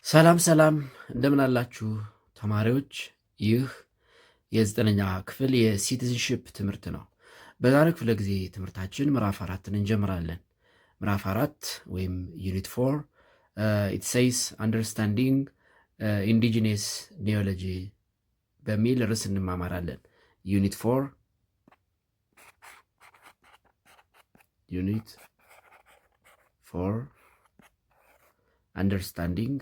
ሰላም ሰላም እንደምን አላችሁ ተማሪዎች? ይህ የ9ኛ ክፍል የሲቲዝንሺፕ ትምህርት ነው። በዛሬው ክፍለ ጊዜ ትምህርታችን ምዕራፍ 4ን እንጀምራለን። ምዕራፍ 4 ወይም ዩኒት 4 it says understanding indigenous neology በሚል ርዕስ እንማማራለን። ዩኒት 4 understanding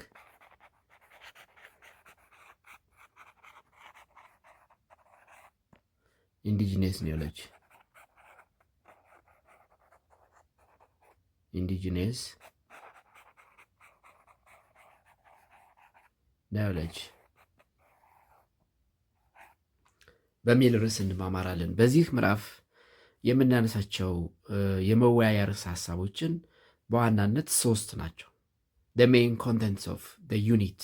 indigenous neology. በሚል ርዕስ እንማማራለን። በዚህ ምዕራፍ የምናነሳቸው የመወያያ ርዕሰ ሀሳቦችን በዋናነት 3 ናቸው። the main contents of the unit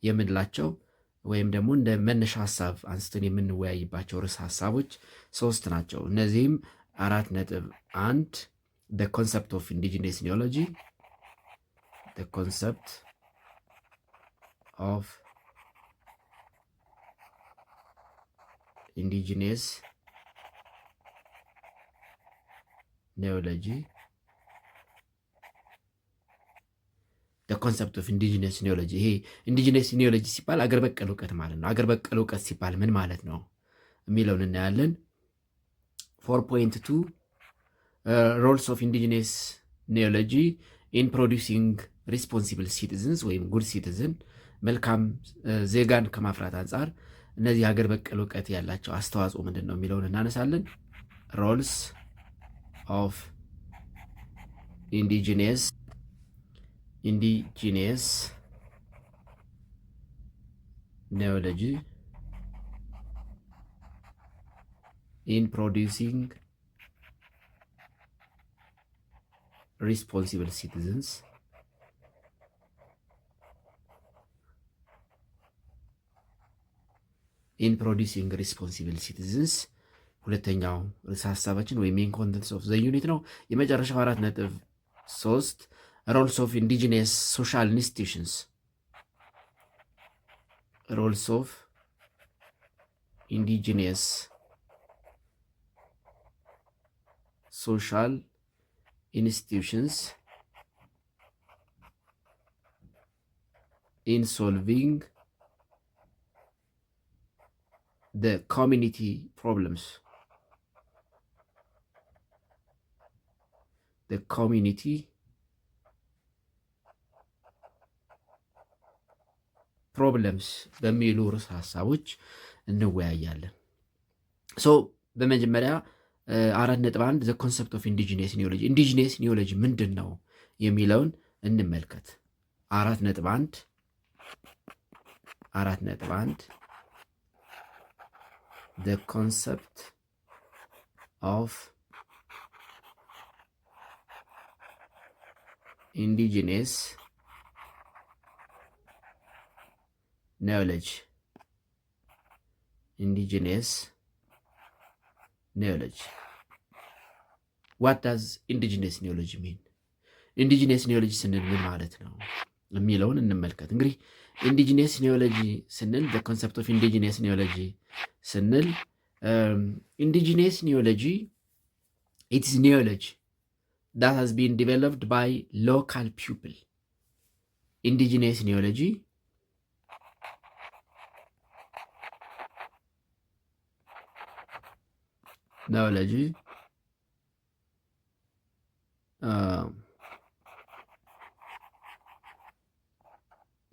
የምንላቸው ወይም ደግሞ እንደ መነሻ ሀሳብ አንስተን የምንወያይባቸው ርዕሰ ሀሳቦች 3 ናቸው። እነዚህም 4.1 the concept of indigenous neology, the concept of indigenous neology, the concept of indigenous neology። ይሄ indigenous neology ሲባል አገር በቀል እውቀት ማለት ነው። አገር በቀል እውቀት ሲባል ምን ማለት ነው የሚለውን እናያለን። 4.2 roles of indigenous neology in producing responsible citizens ወይም good citizen መልካም ዜጋን ከማፍራት አንጻር እነዚህ ሀገር በቀል እውቀት ያላቸው አስተዋጽኦ ምንድን ነው የሚለውን እናነሳለን። roles of indigenous neology in producing responsible citizens ሁለተኛው ርዕሰ ሀሳባችን ወይም ሜን ኮንተንትስ ኦፍ ዘ ዩኒት ነው። የመጨረሻው 4.3 roles of indigenous social institutions, roles of indigenous social institutions in solving the community problems. The community problems በሚሉ ርዕሰ ሀሳቦች እንወያያለን። በመጀመሪያ 4.1 the concept of indigenous neology. indigenous neology ምንድን ነው የሚለውን እንመልከት። 4.1 the concept of indigenous neology. What does indigenous neology mean? indigenous neology ስንል ምን ማለት ነው የሚለውን እንመልከት። እንግዲህ indigenous neology ስንል the concept of indigenous neology ስንል indigenous neology, it is neology that has been developed by local people. indigenous neology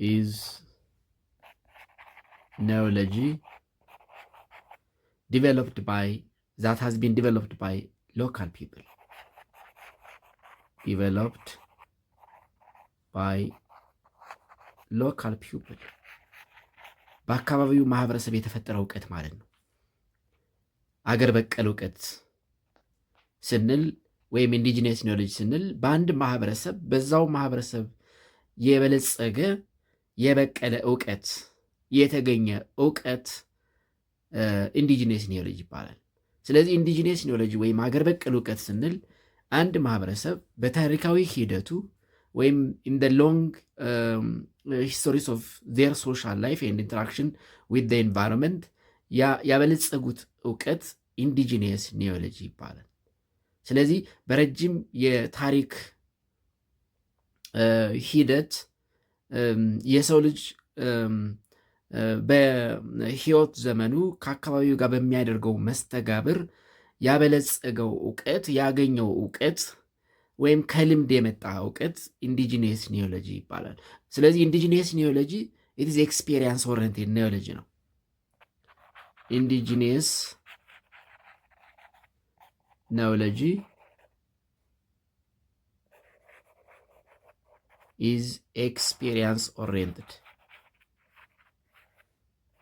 is neology that has been developed by local people. በአካባቢው ማህበረሰብ የተፈጠረ እውቀት ማለት ነው። አገር በቀል እውቀት ስንል ወይም ኢንዲጂነስ ኖሌጅ ስንል በአንድ ማህበረሰብ በዛው ማህበረሰብ የበለጸገ የበቀለ እውቀት የተገኘ እውቀት ኢንዲጂነስ ኖሌጅ ይባላል። ስለዚህ ኢንዲጂነስ ኖሌጅ ወይም አገር በቀል እውቀት ስንል አንድ ማህበረሰብ በታሪካዊ ሂደቱ ወይም ኢን ደ ሎንግ ሂስቶሪስ ኦፍ ዜር ሶሻል ላይፍ ኤንድ ኢንተራክሽን ዊዝ ዘ ኤንቫይሮንመንት ያበለጸጉት እውቀት ኢንዲጂኒየስ ኒዮሎጂ ይባላል። ስለዚህ በረጅም የታሪክ ሂደት የሰው ልጅ በህይወት ዘመኑ ከአካባቢው ጋር በሚያደርገው መስተጋብር ያበለጸገው እውቀት ያገኘው እውቀት ወይም ከልምድ የመጣ እውቀት ኢንዲጂኒየስ ኒዮሎጂ ይባላል። ስለዚህ ኢንዲጂኒየስ ኒዮሎጂ ኢትዝ ኤክስፔሪንስ ኦሪየንቴድ ኒዮሎጂ ነው። ኢንዲጂኒየስ ኒዮሎጂ ኢዝ ኤክስፔሪንስ ኦሪየንትድ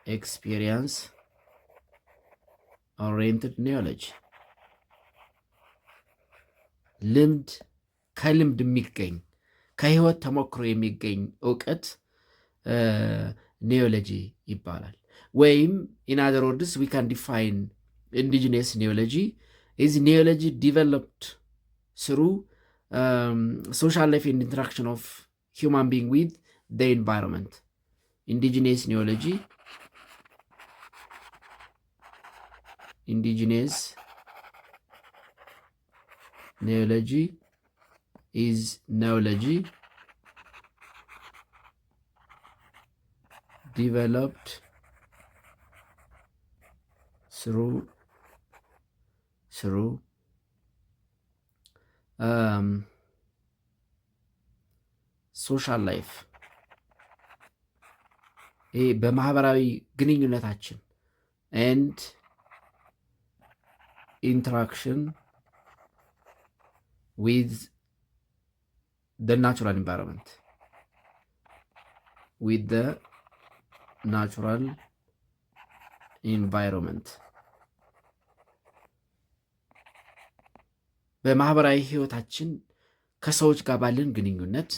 ኤክስፔሪንስ ኦሪየንትድ ኒዮሎጂ ልምድ ከልምድ የሚገኝ ከህይወት ተሞክሮ የሚገኝ እውቀት ኒዮሎጂ ይባላል። ወይም ኢን አዘር ወርድስ ዊ ካን ዲፋይን ኢንዲጂነስ ኒዮሎጂ ኢዝ ኒዮሎጂ ዲቨሎፕድ ስሩ ሶሻል ላይፍ ኤንድ ኢንተራክሽን ኦፍ human being with the environment. Indigenous neology is neology developed through ሶሻል ላይፍ ይሄ በማህበራዊ ግንኙነታችን ኤንድ ኢንተራክሽን ዊዝ ደ ናቹራል ኢንቫይሮንመንት በማህበራዊ ህይወታችን ከሰዎች ጋር ባለን ግንኙነት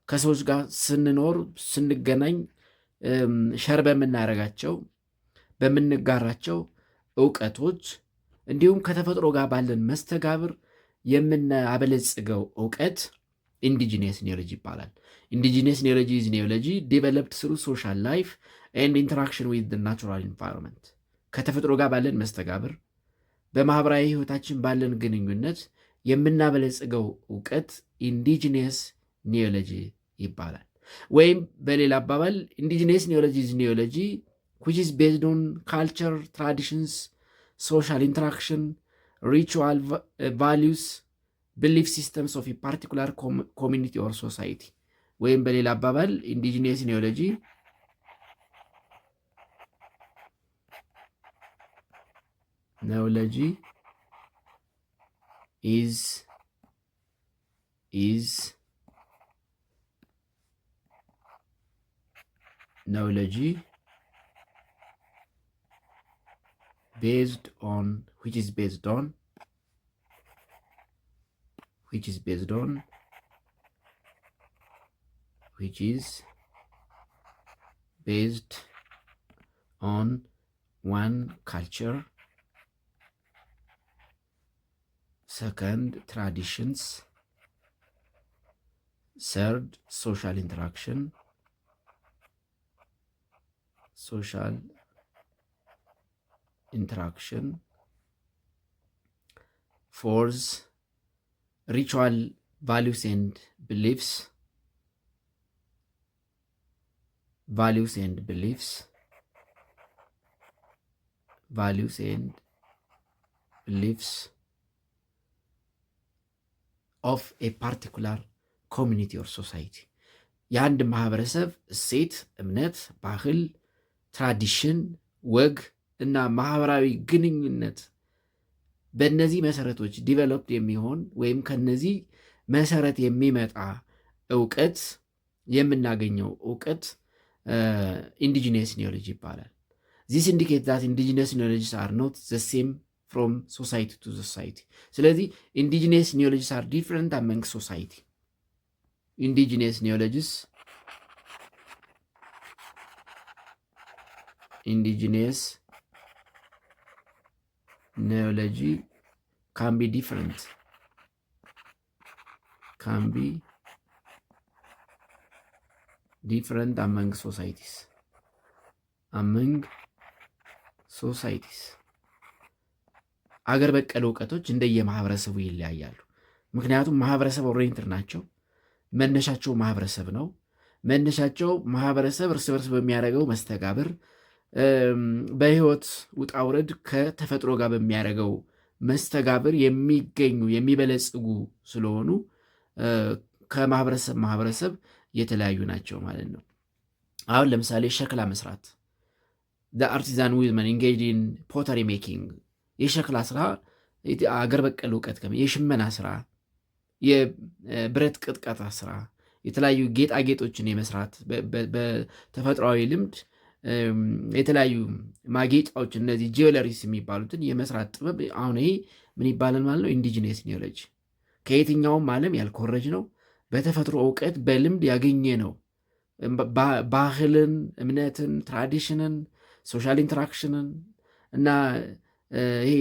ከሰዎች ጋር ስንኖር ስንገናኝ ሸር በምናደርጋቸው በምንጋራቸው እውቀቶች እንዲሁም ከተፈጥሮ ጋር ባለን መስተጋብር የምናበለጽገው እውቀት ኢንዲጂነስ ኒዮሎጂ ይባላል። ኢንዲጂነስ ኒዮሎጂ ኢዝ ኒዮሎጂ ዲቨሎፕድ ስሩ ሶሻል ላይፍ ኤንድ ኢንተራክሽን ዊዝ ዘ ናቹራል ኢንቫይሮንመንት ከተፈጥሮ ጋር ባለን መስተጋብር በማህበራዊ ህይወታችን ባለን ግንኙነት የምናበለጽገው እውቀት ኢንዲጂነስ ኒዮሎጂ ይባላል። ወይም በሌላ አባባል ኢንዲጂነስ ኒዮሎጂ ኢዝ ኒዮሎጂ which is based on culture, traditions, social interaction, ritual values, belief systems of a particular community or society. ወይም በሌላ አባባል ኢንዲጂነስ ኒዮሎጂ based on which is based on one culture, second traditions, third social interaction, fourth ritual values and beliefs, of a particular community or society. የአንድ ማህበረሰብ እሴት፣ እምነት፣ ባህል፣ ትራዲሽን፣ ወግ እና ማህበራዊ ግንኙነት በእነዚህ መሰረቶች ዲቨሎፕድ የሚሆን ወይም ከነዚህ መሰረት የሚመጣ እውቀት የምናገኘው እውቀት ኢንዲጂነስ ኒዮሎጂ ይባላል። ዚስ ኢንዲኬት ዛት ኢንዲጂነስ ኒዮሎጂስ አር ኖት ዘ ሴም ፍሮም ሶሳይቲ ቱ ሶሳይቲ። ስለዚህ ኢንዲጂነስ ኒዮሎጂስ አር ዲፍረንት አመንግ ሶሳይቲ። ኢንዲጂነስ ኒዮሎጂስ can be different ዲፍረንት አመንግ ሶሳይቲስ አገር በቀል እውቀቶች እንደየማህበረሰቡ ይለያያሉ። ምክንያቱም ማህበረሰብ ኦሪየንትድ ናቸው። መነሻቸው ማህበረሰብ ነው። መነሻቸው ማህበረሰብ እርስ በርስ በሚያደርገው መስተጋብር፣ በህይወት ውጣ ውረድ ከተፈጥሮ ጋር በሚያደርገው መስተጋብር የሚገኙ የሚበለጽጉ ስለሆኑ ከማህበረሰብ የተለያዩ ናቸው ማለት ነው። አሁን ለምሳሌ ሸክላ መስራት አርቲዛን ዊዝመን ኢንጌጅድ ኢን ፖተሪ ሜኪንግ የሸክላ ስራ አገር በቀል እውቀት የሽመና ስራ፣ የብረት ቅጥቀጣ ስራ፣ የተለያዩ ጌጣጌጦችን የመስራት በተፈጥሯዊ ልምድ የተለያዩ ማጌጫዎች እነዚህ ጂዌለሪስ የሚባሉትን የመስራት ጥበብ አሁን ይሄ ምን ይባላል ማለት ነው? ኢንዲጂነስ ኒዮሎጂ ከየትኛውም ዓለም ያልኮረጅ ነው። በተፈጥሮ እውቀት በልምድ ያገኘ ነው። ባህልን፣ እምነትን፣ ትራዲሽንን፣ ሶሻል ኢንተራክሽንን እና ይሄ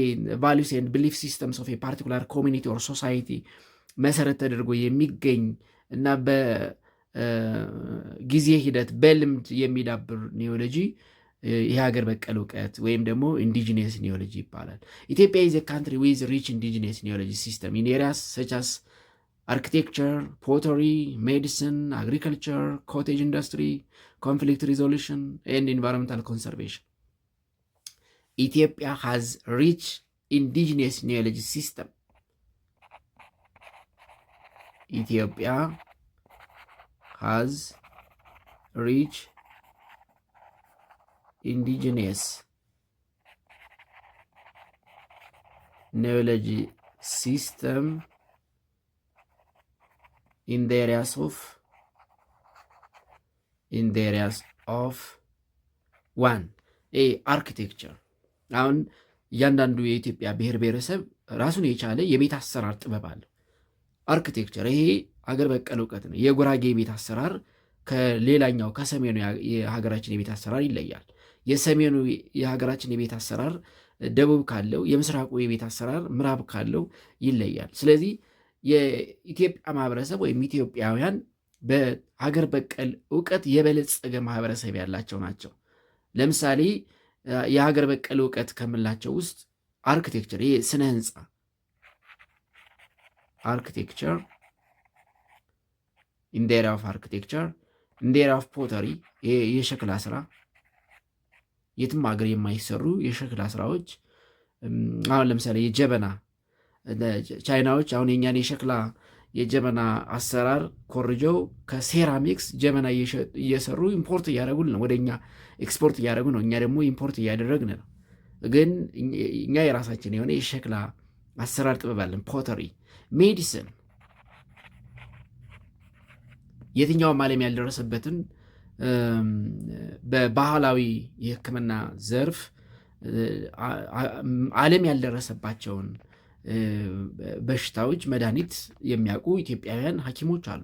ቫሉስ ኤንድ ቢሊፍ ሲስተምስ ኦፍ ፓርቲኩላር ኮሚኒቲ ኦር ሶሳይቲ መሰረት ተደርጎ የሚገኝ እና በጊዜ ሂደት በልምድ የሚዳብር ኒዮሎጂ የሀገር በቀል እውቀት ወይም ደግሞ ኢንዲጂነስ ኒዮሎጂ ይባላል። ኢትዮጵያ ኢዝ ኤ ካንትሪ ዊዝ ሪች ኢንዲጂነስ ኒዮሎጂ ሲስተም ኢን ኤሪያስ ሰች አስ አርኪቴክቸር፣ ፖተሪ፣ ሜዲሲን፣ አግሪካልቸር፣ ኮቴጅ ኢንዱስትሪ፣ ኮንፍሊክት ሪዞሉሽን ኤንድ ኢንቫይሮንመንታል ኮንሰርቬሽን። ኢትዮጵያ ሃዝ ሪች ኢንዲጂነስ ኒዮሎጂ ሲስተም። ኢትዮጵያ ሃዝ ሪች ኢንዲጂነስ ኒዮሎጂ ሲስተም in the areas of one አርኪቴክቸር። አሁን እያንዳንዱ የኢትዮጵያ ብሔር ብሔረሰብ ራሱን የቻለ የቤት አሰራር ጥበብ አለው። አርኪቴክቸር ይሄ አገር በቀል እውቀት ነው። የጉራጌ የቤት አሰራር ከሌላኛው ከሰሜኑ የሀገራችን የቤት አሰራር ይለያል። የሰሜኑ የሀገራችን የቤት አሰራር ደቡብ ካለው፣ የምስራቁ የቤት አሰራር ምዕራብ ካለው ይለያል። ስለዚህ የኢትዮጵያ ማህበረሰብ ወይም ኢትዮጵያውያን በሀገር በቀል እውቀት የበለጸገ ማህበረሰብ ያላቸው ናቸው። ለምሳሌ የሀገር በቀል እውቀት ከምንላቸው ውስጥ አርኪቴክቸር፣ ይሄ ስነ ህንፃ አርኪቴክቸር፣ ኢን ዘ ኤሪያ ኦፍ አርኪቴክቸር፣ ኢን ዘ ኤሪያ ኦፍ ፖተሪ፣ የሸክላ ስራ፣ የትም ሀገር የማይሰሩ የሸክላ ስራዎች። አሁን ለምሳሌ የጀበና ቻይናዎች አሁን የኛን የሸክላ የጀበና አሰራር ኮርጀው ከሴራሚክስ ጀበና እየሰሩ ኢምፖርት እያደረጉን ነው፣ ወደኛ ኤክስፖርት እያደረጉ ነው። እኛ ደግሞ ኢምፖርት እያደረግን ነው። ግን እኛ የራሳችን የሆነ የሸክላ አሰራር ጥበብ አለን። ፖተሪ፣ ሜዲሲን፣ የትኛውም ዓለም ያልደረሰበትን በባህላዊ የሕክምና ዘርፍ ዓለም ያልደረሰባቸውን በሽታዎች መድኃኒት የሚያውቁ ኢትዮጵያውያን ሐኪሞች አሉ።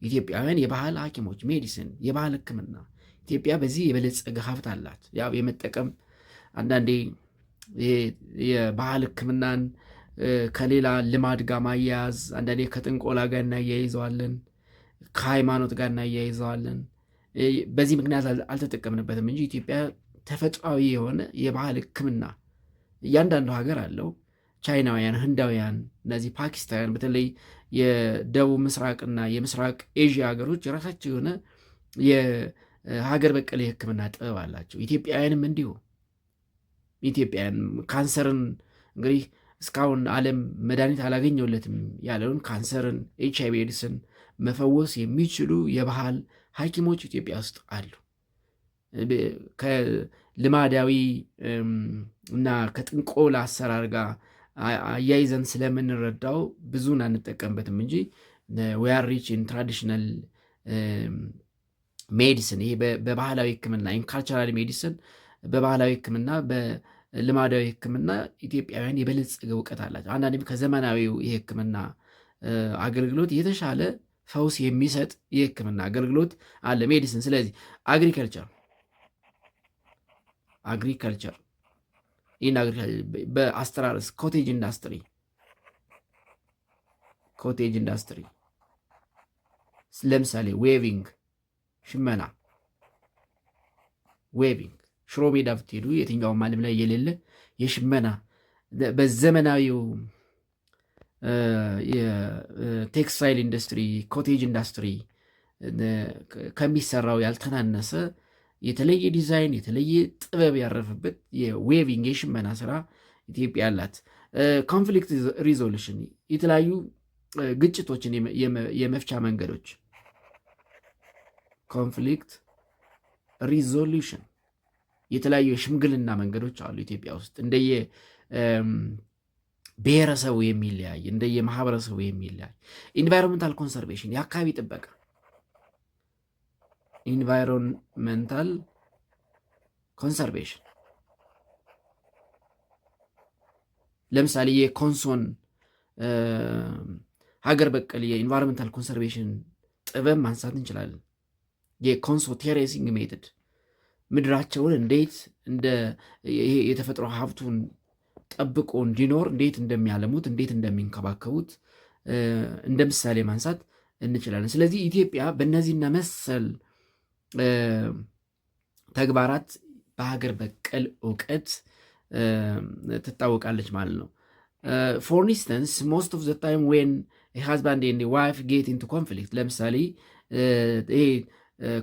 ኢትዮጵያውያን የባህል ሐኪሞች፣ ሜዲሲን፣ የባህል ሕክምና። ኢትዮጵያ በዚህ የበለጸገ ሀብት አላት። ያው የመጠቀም አንዳንዴ የባህል ሕክምናን ከሌላ ልማድ ጋር ማያያዝ፣ አንዳንዴ ከጥንቆላ ጋር እናያይዘዋለን፣ ከሃይማኖት ጋር እናያይዘዋለን። በዚህ ምክንያት አልተጠቀምንበትም እንጂ ኢትዮጵያ ተፈጥሯዊ የሆነ የባህል ሕክምና እያንዳንዱ ሀገር አለው። ቻይናውያን፣ ህንዳውያን፣ እነዚህ ፓኪስታውያን፣ በተለይ የደቡብ ምስራቅና የምስራቅ ኤዥያ ሀገሮች የራሳቸው የሆነ የሀገር በቀል የህክምና ጥበብ አላቸው። ኢትዮጵያውያንም እንዲሁ። ኢትዮጵያውያን ካንሰርን እንግዲህ እስካሁን ዓለም መድኃኒት አላገኘውለትም ያለውን ካንሰርን፣ HIV ኤድስን መፈወስ የሚችሉ የባህል ሐኪሞች ኢትዮጵያ ውስጥ አሉ። ከልማዳዊ እና ከጥንቆላ አሰራር ጋር አያይዘን ስለምንረዳው ብዙን አንጠቀምበትም እንጂ we are rich in traditional ሜዲሲን፣ ይሄ በባህላዊ ህክምና ካልቸራል ሜዲሲን፣ በባህላዊ ህክምና፣ በልማዳዊ ህክምና ኢትዮጵያውያን የበለጸገ እውቀት አላቸው። አንዳንድም ከዘመናዊው የህክምና አገልግሎት የተሻለ ፈውስ የሚሰጥ የህክምና አገልግሎት አለ፣ ሜዲሲን። ስለዚህ አግሪካልቸር በአስተራረስ ኮቴጅ ኢንዱስትሪ ለምሳሌ ዌቪንግ ሽመና፣ ዌቪንግ። ሽሮ ሜዳ ብትሄዱ የትኛውም ዓለም ላይ የሌለ የሽመና በዘመናዊው የቴክስታይል ኢንዱስትሪ፣ ኮቴጅ ኢንዱስትሪ ከሚሰራው ያልተናነሰ የተለየ ዲዛይን የተለየ ጥበብ ያረፈበት የዌቪንግ የሽመና ስራ ኢትዮጵያ አላት። ኮንፍሊክት ሪዞሉሽን የተለያዩ ግጭቶችን የመፍቻ መንገዶች ኮንፍሊክት ሪዞሉሽን የተለያዩ የሽምግልና መንገዶች አሉ ኢትዮጵያ ውስጥ እንደየ ብሔረሰቡ የሚለያይ እንደየ ማህበረሰቡ የሚለያይ። ኢንቫይሮንመንታል ኮንሰርቬሽን የአካባቢ ጥበቃ ኢንቫይሮንመንታል ኮንሰርቬሽን ለምሳሌ የኮንሶን ሀገር በቀል የኢንቫይሮንመንታል ኮንሰርቬሽን ጥበብ ማንሳት እንችላለን። የኮንሶ ቴሬሲንግ ሜትድ ምድራቸውን እንዴት የተፈጥሮ ሀብቱን ጠብቆ እንዲኖር እንዴት እንደሚያለሙት እንዴት እንደሚንከባከቡት እንደ ምሳሌ ማንሳት እንችላለን። ስለዚህ ኢትዮጵያ በእነዚህና መሰል ተግባራት በሀገር በቀል እውቀት ትታወቃለች ማለት ነው። ፎር ኢንስተንስ ሞስት ኦፍ ዘ ታይም ዌን ሃዝባንድ ኤንድ ዋይፍ ጌት ኢንቱ ኮንፍሊክት፣ ለምሳሌ ይሄ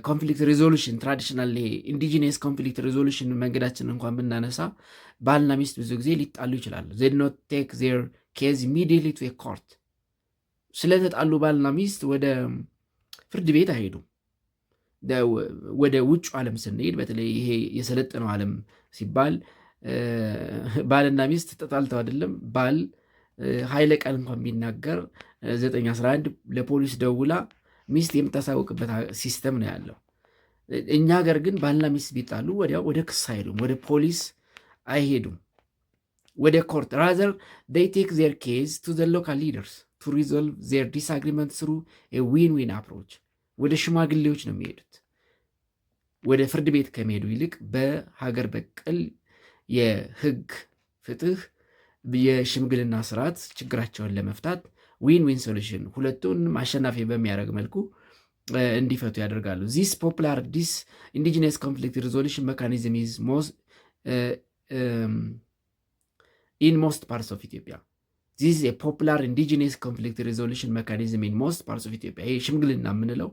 ኮንፍሊክት ሪዞሉሽን ትራዲሽናል ኢንዲጂነስ ኮንፍሊክት ሪዞሉሽን መንገዳችን እንኳን ብናነሳ ባልና ሚስት ብዙ ጊዜ ሊጣሉ ይችላሉ። ዜድ ኖት ቴክ ዜር ኬዝ ኢሚዲየትሊ ቱ ኮርት። ስለተጣሉ ባልና ሚስት ወደ ፍርድ ቤት አይሄዱም። ወደ ውጭ ዓለም ስንሄድ በተለይ ይሄ የሰለጠነው ዓለም ሲባል ባልና ሚስት ተጣልተው አይደለም። ባል ኃይለ ቃል እንኳን ቢናገር 911 ለፖሊስ ደውላ ሚስት የምታሳውቅበት ሲስተም ነው ያለው። እኛ ሀገር ግን ባልና ሚስት ቢጣሉ ወዲያው ወደ ክስ አይሄዱም፣ ወደ ፖሊስ አይሄዱም፣ ወደ ኮርት ራዘር they take their case to the local leaders to resolve their disagreement through a win-win approach። ወደ ሽማግሌዎች ነው የሚሄዱት። ወደ ፍርድ ቤት ከመሄዱ ይልቅ በሀገር በቀል የህግ ፍትህ የሽምግልና ስርዓት ችግራቸውን ለመፍታት ዊን ዊን ሶሉሽን ሁለቱንም አሸናፊ በሚያደርግ መልኩ እንዲፈቱ ያደርጋሉ። ዚስ ፖፑላር ዲስ ኢንዲጂነስ ኮንፍሊክት ሪዞሉሽን ሜካኒዝም ኢዝ ኢን ሞስት ፓርትስ ኦፍ ኢትዮጵያ። ዚስ ኢዝ ኤ ፖፑላር ኢንዲጂነስ ኮንፍሊክት ሪዞሉሽን ሜካኒዝም ኢን ሞስት ፓርትስ ኦፍ ኢትዮጵያ። ይሄ ሽምግልና የምንለው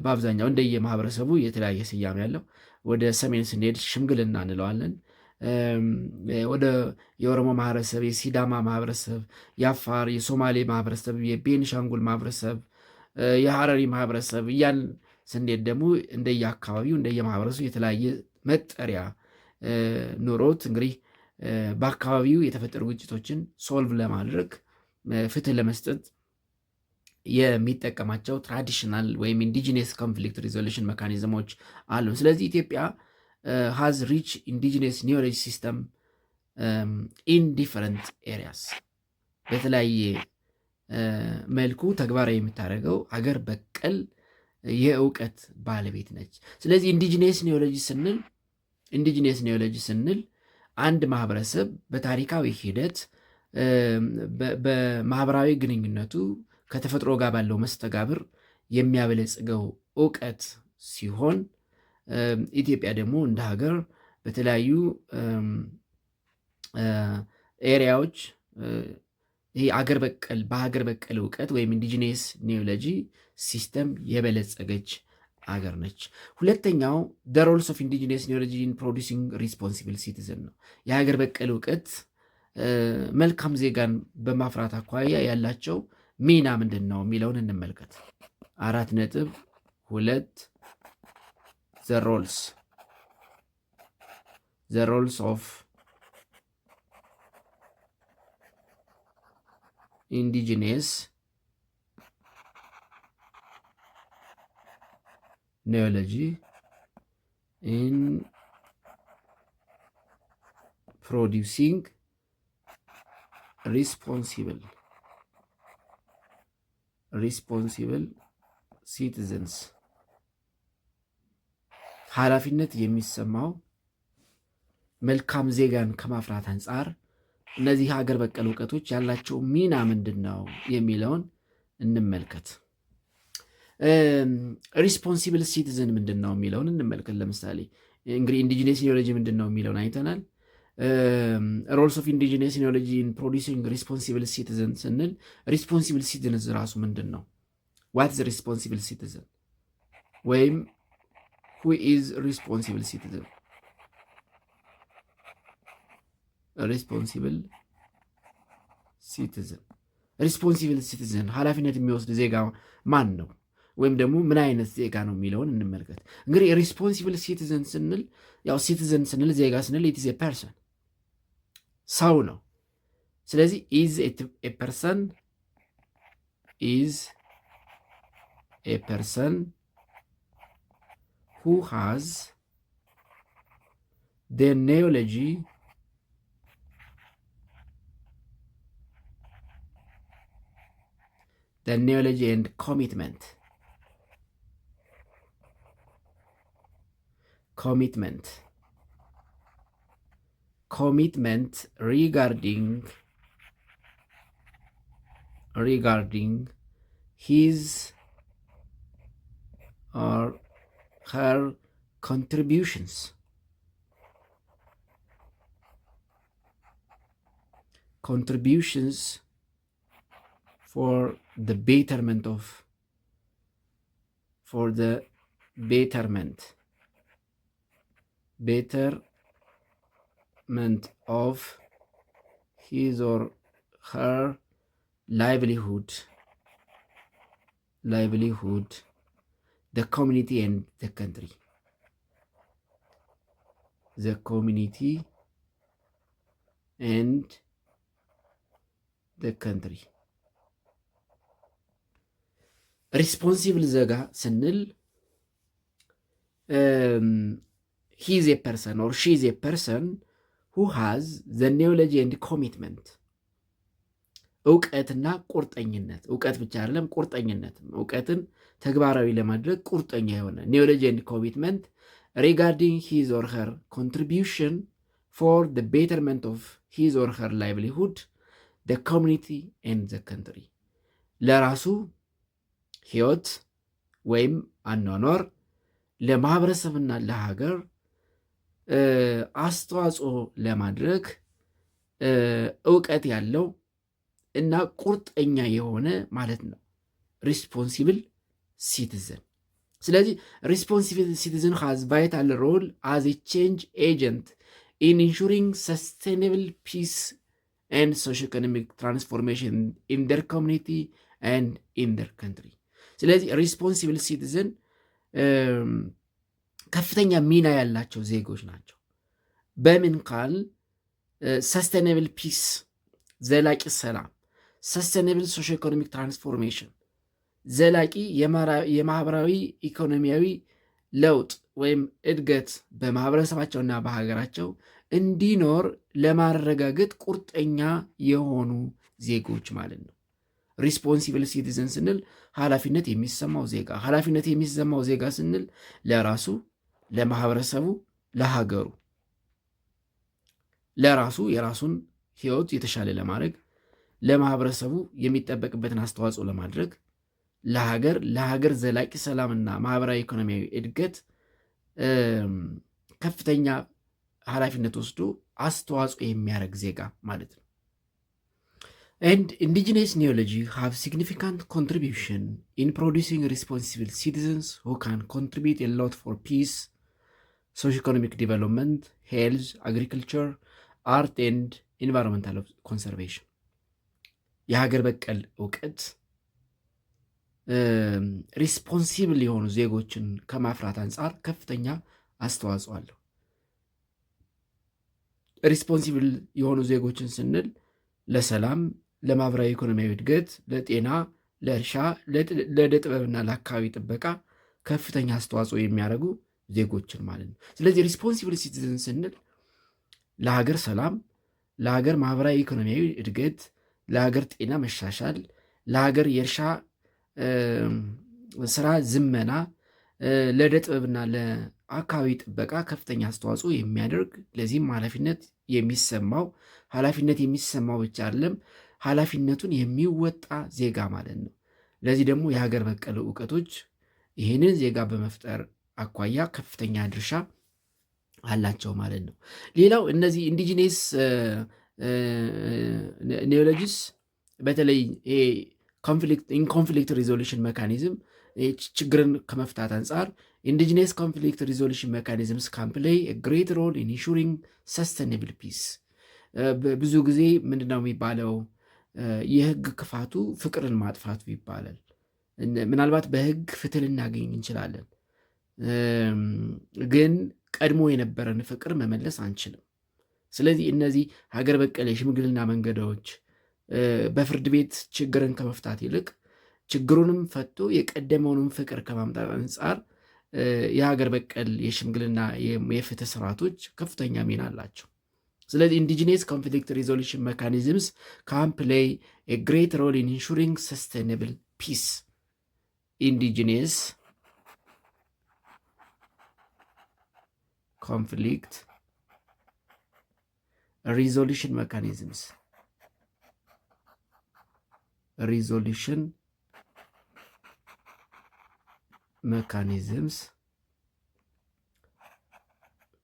በአብዛኛው እንደየ ማህበረሰቡ የተለያየ ስያሜ ያለው። ወደ ሰሜን ስንሄድ ሽምግልና እንለዋለን። ወደ የኦሮሞ ማህበረሰብ፣ የሲዳማ ማህበረሰብ፣ የአፋር፣ የሶማሌ ማህበረሰብ፣ የቤንሻንጉል ማህበረሰብ፣ የሐረሪ ማህበረሰብ እያን ስንሄድ ደግሞ እንደየ አካባቢው እንደየ ማህበረሰቡ የተለያየ መጠሪያ ኑሮት እንግዲህ በአካባቢው የተፈጠሩ ግጭቶችን ሶልቭ ለማድረግ ፍትህ ለመስጠት የሚጠቀማቸው ትራዲሽናል ወይም ኢንዲጂነስ ኮንፍሊክት ሪዞሉሽን ሜካኒዝሞች አሉ። ስለዚህ ኢትዮጵያ has rich indigenous knowledge system in different areas። በተለያየ መልኩ ተግባራዊ የምታደርገው ሀገር በቀል የእውቀት ባለቤት ነች። ስለዚህ ኢንዲጂነስ ኒዮሎጂ ስንል አንድ ማህበረሰብ በታሪካዊ ሂደት በማህበራዊ ግንኙነቱ ከተፈጥሮ ጋር ባለው መስተጋብር የሚያበለጽገው እውቀት ሲሆን ኢትዮጵያ ደግሞ እንደ ሀገር በተለያዩ ኤሪያዎች ይሄ በሀገር በቀል እውቀት ወይም ኢንዲጂነስ ኒዮሎጂ ሲስተም የበለጸገች አገር ነች። ሁለተኛው the roles of indigenous knowledge in producing responsible citizen ነው። የሀገር በቀል እውቀት መልካም ዜጋን በማፍራት አኳያ ያላቸው ሚና ምንድን ነው የሚለውን እንመልከት። 4.2 the roles of indigenous knowledge in producing responsible citizens። ኃላፊነት የሚሰማው መልካም ዜጋን ከማፍራት አንጻር እነዚህ ሀገር በቀል እውቀቶች ያላቸው ሚና ምንድን ነው የሚለውን እንመልከት። ሪስፖንሲብል ሲቲዝን ምንድን ነው የሚለውን እንመልከት። ለምሳሌ እንግዲህ ኢንዲጂነስ ኒዮሎጂ ምንድን ነው የሚለውን አይተናል። ሮልስ ኦፍ ኢንዲጂነስ ኒዮሎጂ ኢን ፕሮዲሲንግ ሪስፖንሲብል ሲቲዝን ስንል ሪስፖንሲብል ሲቲዝን ራሱ ምንድን ነው? ዋት ኢዝ ሪስፖንሲብል ሲቲዝን ወይም who is responsible citizen? ሪስፖንሲብል ሲቲዝን ኃላፊነት የሚወስድ ዜጋ ማን ነው? ወይም ደግሞ ምን አይነት ዜጋ ነው የሚለውን እንመልከት። እንግዲህ ሪስፖንሲብል ሲቲዝን ስንል ያው ሲቲዝን ስንል ዜጋ ስንል ኢት ኢዝ ኤ ፐርሰን ሰው ነው። ስለዚህ ኢዝ ኤ ፐርሰን who has the knowledge and commitment regarding his or her contributions for the betterment of his or her livelihood, the community and the country. ሪስፖንሲብል ዜጋ ስንል he is a person or she is a person who has the knowledge and commitment እውቀትና ቁርጠኝነት፣ እውቀት ብቻ አይደለም ቁርጠኝነት፣ እውቀትን ተግባራዊ ለማድረግ ቁርጠኛ የሆነ knowledge and commitment regarding his or her contribution for the betterment of his or her livelihood, the community and the country ለራሱ ህይወት ወይም አኗኗር ለማህበረሰብና ለሀገር አስተዋጽኦ ለማድረግ እውቀት ያለው እና ቁርጠኛ የሆነ ማለት ነው ሪስፖንሲብል ሲቲዝን። ስለዚህ ሪስፖንሲብል ሲቲዝን ሃዝ ቫይታል ሮል አዝ ኤ ቼንጅ ኤጀንት ኢን ኢንሹሪንግ ሰስቴናብል ፒስ ኤንድ ሶሾ ኢኮኖሚክ ትራንስፎርሜሽን ኢን ደር ኮሚኒቲ ኤንድ ኢን ደር ካንትሪ። ስለዚህ ሪስፖንሲብል ሲቲዝን ከፍተኛ ሚና ያላቸው ዜጎች ናቸው። በምን ካል ሰስቴናብል ፒስ ዘላቂ ሰላም፣ ሰስቴናብል ሶሾ ኢኮኖሚክ ትራንስፎርሜሽን ዘላቂ የማህበራዊ ኢኮኖሚያዊ ለውጥ ወይም እድገት በማህበረሰባቸውና በሀገራቸው እንዲኖር ለማረጋገጥ ቁርጠኛ የሆኑ ዜጎች ማለት ነው። ሪስፖንሲብል ሲቲዝን ስንል ኃላፊነት የሚሰማው ዜጋ። ኃላፊነት የሚሰማው ዜጋ ስንል ለራሱ፣ ለማህበረሰቡ፣ ለሀገሩ፣ ለራሱ የራሱን ህይወት የተሻለ ለማድረግ፣ ለማህበረሰቡ የሚጠበቅበትን አስተዋጽኦ ለማድረግ፣ ለሀገር ዘላቂ ሰላምና ማህበራዊ ኢኮኖሚያዊ እድገት ከፍተኛ ኃላፊነት ወስዶ አስተዋጽኦ የሚያደርግ ዜጋ ማለት ነው። And indigenous neology have significant contribution in producing responsible citizens who can contribute a lot for peace, socio-economic development, health, agriculture, art and environmental conservation. የሀገር በቀል እውቀት ሪስፖንሲብል የሆኑ ዜጎችን ከማፍራት አንጻር ከፍተኛ አስተዋጽኦ አለው። ሪስፖንሲብል የሆኑ ዜጎችን ስንል ለሰላም፣ ለማህበራዊ ኢኮኖሚያዊ እድገት፣ ለጤና፣ ለእርሻ፣ ለዕደ ጥበብና ለአካባቢ ጥበቃ ከፍተኛ አስተዋጽኦ የሚያደርጉ ዜጎችን ማለት ነው። ስለዚህ ሪስፖንሲብል ሲቲዝን ስንል ለሀገር ሰላም፣ ለሀገር ማህበራዊ ኢኮኖሚያዊ እድገት፣ ለሀገር ጤና መሻሻል፣ ለሀገር የእርሻ ስራ ዝመና፣ ለዕደ ጥበብና ለአካባቢ ጥበቃ ከፍተኛ አስተዋጽኦ የሚያደርግ ለዚህም ኃላፊነት የሚሰማው ብቻ አይደለም ኃላፊነቱን የሚወጣ ዜጋ ማለት ነው። ለዚህ ደግሞ የሀገር በቀል እውቀቶች ይህንን ዜጋ በመፍጠር አኳያ ከፍተኛ ድርሻ አላቸው ማለት ነው። ሌላው እነዚህ ኢንዲጂነስ ኒዮሎጂስ በተለይ ኮንፍሊክት ሪዞሉሽን ሜካኒዝም ችግርን ከመፍታት አንጻር ኢንዲጂነስ ኮንፍሊክት ሪዞሉሽን ሜካኒዝምስ ካን ፕሌይ ግሬት ሮል ኢን ኢንሹሪንግ ሰስተይነብል ፒስ። ብዙ ጊዜ ምንድነው የሚባለው? የህግ ክፋቱ ፍቅርን ማጥፋቱ ይባላል። ምናልባት በህግ ፍትህ ልናገኝ እንችላለን፣ ግን ቀድሞ የነበረን ፍቅር መመለስ አንችልም። ስለዚህ እነዚህ ሀገር በቀል የሽምግልና መንገዶች በፍርድ ቤት ችግርን ከመፍታት ይልቅ ችግሩንም ፈቶ የቀደመውንም ፍቅር ከማምጣት አንጻር የሀገር በቀል የሽምግልና የፍትህ ስርዓቶች ከፍተኛ ሚና አላቸው። ስለዚህ ኢንዲጂነስ ኮንፍሊክት ሪዞሉሽን ሜካኒዝምስ ካን ፕሌይ ኤ ግሬት ሮል ኢን ኢንሹሪንግ ሰስቴይነብል ፒስ። ኢንዲጂነስ ኮንፍሊክት ሪዞሉሽን ሜካኒዝምስ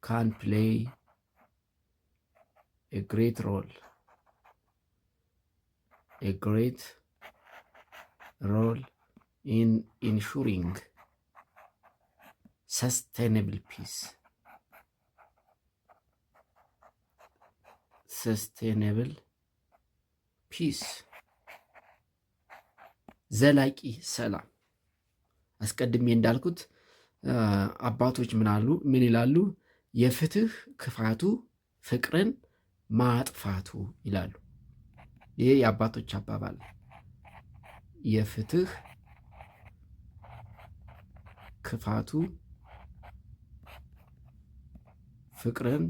can play a great role in ensuring sustainable peace. ዘላቂ ሰላም። አስቀድሜ እንዳልኩት አባቶች ምን ይላሉ? የፍትህ ክፋቱ ፍቅርን ማጥፋቱ ይላሉ። ይሄ የአባቶች አባባል። የፍትህ ክፋቱ ፍቅርን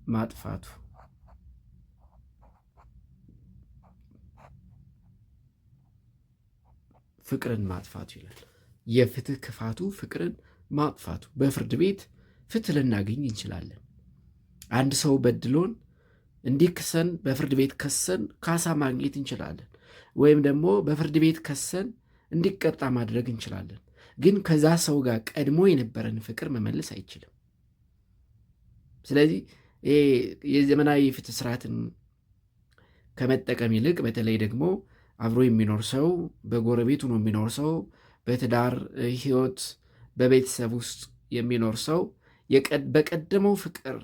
ማጥፋቱ። ፍቅርን ማጥፋቱ ይላል። የፍትህ ክፋቱ ፍቅርን ማጥፋቱ። በፍርድ ቤት ፍትህ ልናገኝ እንችላለን። አንድ ሰው በድሎን እንዲክሰን በፍርድ ቤት ከሰን ካሳ ማግኘት እንችላለን። ወይም ደግሞ በፍርድ ቤት ከሰን እንዲቀጣ ማድረግ እንችላለን። ግን ከዛ ሰው ጋር ቀድሞ የነበረን ፍቅር መመለስ አይችልም። ስለዚህ የዘመናዊ ፍትህ ስርዓትን ከመጠቀም ይልቅ በተለይ ደግሞ አብሮ የሚኖር ሰው፣ በጎረቤት ሆኖ የሚኖር ሰው፣ በትዳር ህይወት በቤተሰብ ውስጥ የሚኖር ሰው በቀደመው ፍቅር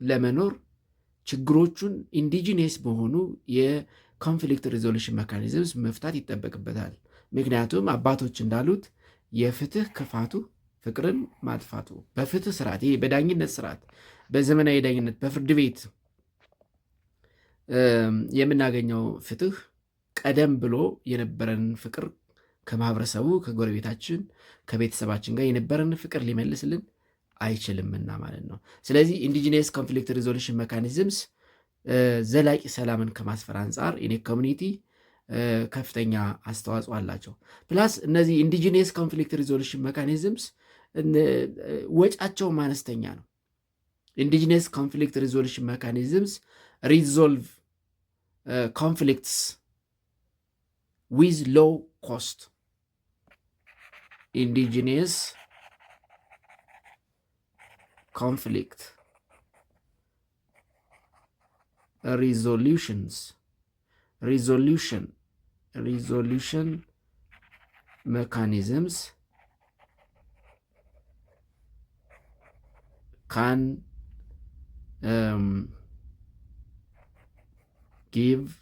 ለመኖር ችግሮቹን ኢንዲጂነስ በሆኑ የኮንፍሊክት ሪዞሉሽን ሜካኒዝምስ መፍታት ይጠበቅበታል። ምክንያቱም አባቶች እንዳሉት የፍትህ ክፋቱ ፍቅርን ማጥፋቱ። በፍትህ ስርዓት፣ ይሄ በዳኝነት ስርዓት፣ በዘመናዊ ዳኝነት፣ በፍርድ ቤት የምናገኘው ፍትህ ቀደም ብሎ የነበረን ፍቅር ከማህበረሰቡ፣ ከጎረቤታችን፣ ከቤተሰባችን ጋር የነበረን ፍቅር ሊመልስልን አይችልምና ማለት ነው። ስለዚህ ኢንዲጂነስ ኮንፍሊክት ሪዞሉሽን ሜካኒዝምስ ዘላቂ ሰላምን ከማስፈር አንጻር ኢን ኮሚኒቲ ከፍተኛ አስተዋጽኦ አላቸው። ፕላስ እነዚህ ኢንዲጂነስ ኮንፍሊክት ሪዞሉሽን ሜካኒዝምስ ወጫቸውም አነስተኛ ነው። ኢንዲጂነስ ኮንፍሊክት ሪዞሉሽን ሜካኒዝምስ ሪዞልቭ ኮንፍሊክትስ ዊዝ ሎው ኮስት። ኢንዲጂነስ ኮንፍሊክት resolution mechanisms can give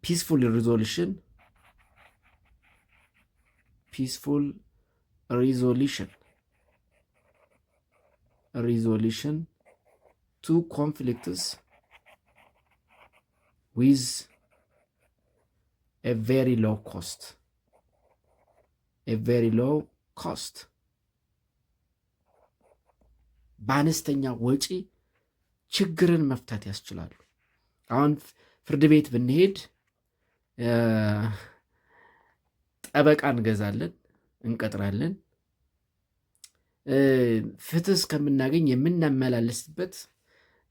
peaceful resolution to conflicts with a very low cost. በአነስተኛ ወጪ ችግርን መፍታት ያስችላሉ። አሁን ፍርድ ቤት ብንሄድ ጠበቃ እንገዛለን፣ እንቀጥራለን። ፍትህ እስከምናገኝ የምናመላለስበት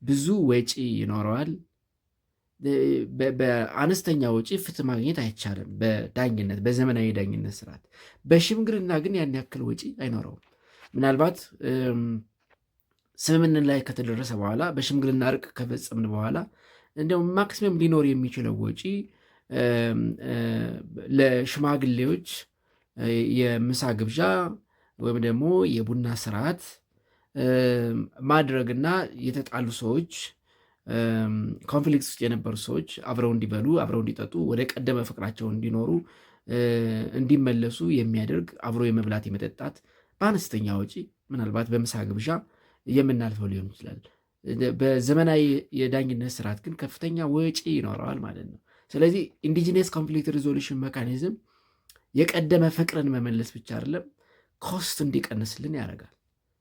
ብዙ ወጪ ይኖረዋል። በአነስተኛ ወጪ ፍትህ ማግኘት አይቻልም። በዳኝነት በዘመናዊ ዳኝነት ስርዓት። በሽምግልና ግን ያን ያክል ወጪ አይኖረውም። ምናልባት ስምምነት ላይ ከተደረሰ በኋላ በሽምግልና እርቅ ከፈጸምን በኋላ እንዲያውም ማክሲመም ሊኖር የሚችለው ወጪ ለሽማግሌዎች የምሳ ግብዣ ወይም ደግሞ የቡና ስርዓት ማድረግና የተጣሉ ሰዎች ኮንፍሊክት ውስጥ የነበሩ ሰዎች አብረው እንዲበሉ አብረው እንዲጠጡ ወደ ቀደመ ፍቅራቸው እንዲኖሩ እንዲመለሱ የሚያደርግ አብሮ የመብላት የመጠጣት በአነስተኛ ወጪ ምናልባት በምሳ ግብዣ የምናልፈው ሊሆን ይችላል። በዘመናዊ የዳኝነት ስርዓት ግን ከፍተኛ ወጪ ይኖረዋል ማለት ነው። ስለዚህ ኢንዲጂነስ ኮንፍሊክት ሪዞሉሽን ሜካኒዝም የቀደመ ፍቅርን መመለስ ብቻ አይደለም፣ ኮስት እንዲቀንስልን ያደርጋል።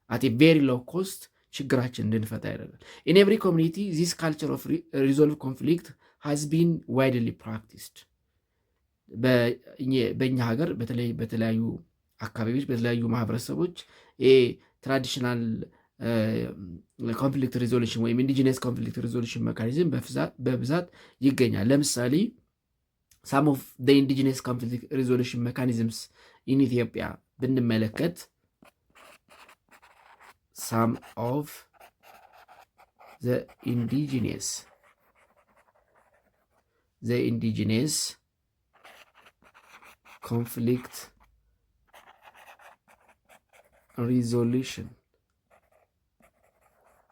አት ቬሪ ሎው ኮስት ችግራችን እንድንፈታ ያደርጋል። ኢን ኤቭሪ ኮሚኒቲ ዚስ ካልቸር ኦፍ ሪዞልቭ ኮንፍሊክት ሃዝ ቢን ዋይድሊ ፕራክቲስድ። በእኛ ሀገር በተለይ በተለያዩ አካባቢዎች በተለያዩ ማህበረሰቦች ትራዲሽናል ኮንፍሊክት ሪዞሉሽን ወይም ኢንዲጂነስ ኮንፍሊክት ሪዞሉሽን ሜካኒዝም በብዛት ይገኛል። ለምሳሌ ሳም ኦፍ ዘ ኢንዲጂነስ ኮንፍሊክት ሪዞሉሽን ሜካኒዝምስ ኢን ኢትዮጵያ ብንመለከት some of the indigenous conflict resolution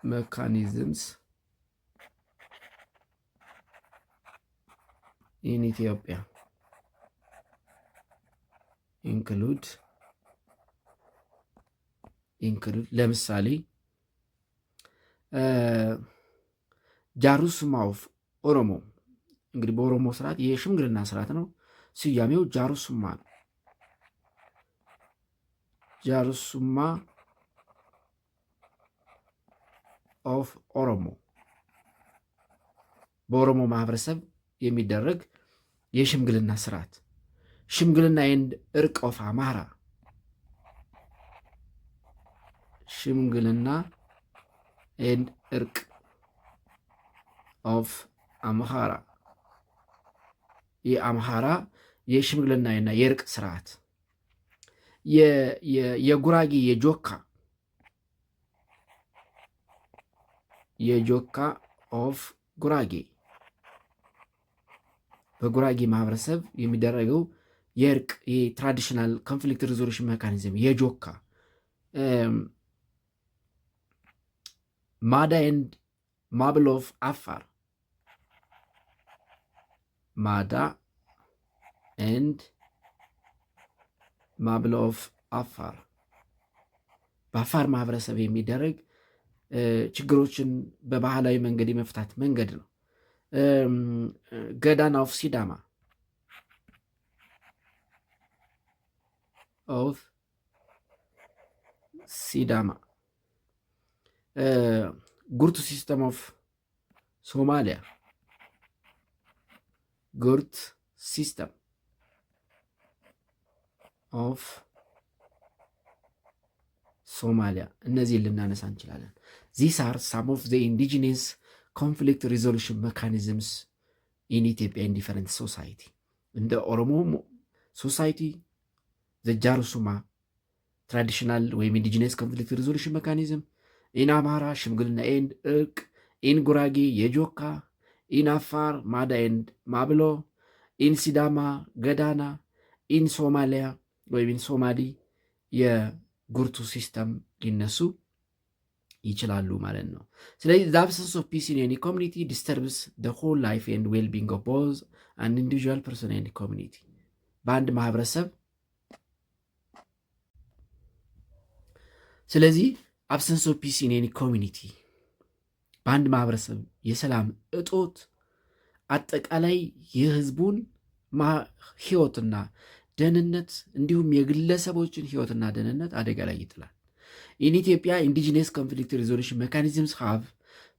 mechanisms in Ethiopia include ለምሳሌ ጃሩሱማ ኦፍ ኦሮሞ። እንግዲህ በኦሮሞ ስርዓት የሽምግልና ስርዓት ነው። ስያሜው ጃሩሱማ ነው። ጃሩሱማ ኦፍ ኦሮሞ በኦሮሞ ማህበረሰብ የሚደረግ የሽምግልና ስርዓት። ሽምግልና ኤንድ እርቅ ኦፍ አማራ ሽምግልና ኤንድ እርቅ ኦፍ አምሃራ የአምሃራ የሽምግልናና የእርቅ ስርዓት። የጉራጌ የጆካ ኦፍ ጉራጌ በጉራጌ ማህበረሰብ የሚደረገው የእርቅ የትራዲሽናል ኮንፍሊክት ሪዞሉሽን ሜካኒዝም የጆካ። ማዳ ኤንድ ማብል ኦፍ አፋር ማዳ ኤንድ ማብል ኦፍ አፋር በአፋር ማህበረሰብ የሚደረግ ችግሮችን በባህላዊ መንገድ የመፍታት መንገድ ነው። ገዳና ኦፍ ሲዳማ ጉርቱ ሲስተም ኦፍ ሶማሊያ ጉርት ሲስተም ኦፍ ሶማሊያ እነዚህን ልናነሳ እንችላለን። ዚስ አር ሳም ኦፍ ዘ ኢንዲጂነስ ኮንፍሊክት ሪዞሉሽን ሜካኒዝምስ ኢን ኢትዮጵያ ኢን ዲፈረንት ሶሳይቲ። እንደ ኦሮሞ ሶሳይቲ ዘ ጃሩሱማ ትራዲሽናል ወይም ኢንዲጂነስ ኮንፍሊክት ሪዞሉሽን ሜካኒዝም፣ ኢን አማራ ሽምግልና ኤንድ እርቅ፣ ኢን ጉራጌ የጆካ፣ ኢን አፋር ማዳ ኤንድ ማብሎ፣ ኢን ሲዳማ ገዳና፣ ኢን ሶማሊያ ወይም ኢን ሶማሊ የጉርቱ ሲስተም ሊነሱ ይችላሉ ማለት ነው። ስለዚህ the absence of peace in any community disturbs the whole life and well-being of both an individual person and community። በአንድ ማህበረሰብ ስለዚህ absence of peace in any community በአንድ ማህበረሰብ የሰላም እጦት አጠቃላይ የህዝቡን ህይወትና ደህንነት እንዲሁም የግለሰቦችን ህይወትና ደህንነት አደጋ ላይ ይጥላል። In Ethiopia, indigenous conflict resolution mechanisms have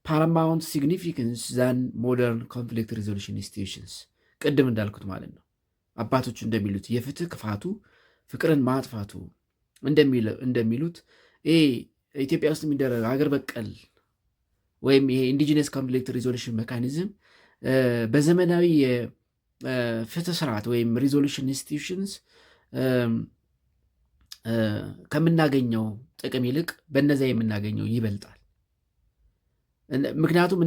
paramount significance than modern conflict resolution institutions። ቅድም እንዳልኩት ማለት ነው። አባቶች እንደሚሉት የፍትህ ክፋቱ ፍቅርን ማጥፋቱ እንደሚሉት ኢትዮጵያ ውስጥ የሚደረግ ሀገር በቀል ወይም ይሄ ኢንዲጂነስ ኮንፍሊክት ሪዞሉሽን ሜካኒዝም በዘመናዊ የፍትህ ስርዓት ወይም ሪዞሉሽን ኢንስቲትዩሽንስ ከምናገኘው ጥቅም ይልቅ በእነዚያ የምናገኘው ይበልጣል። ምክንያቱም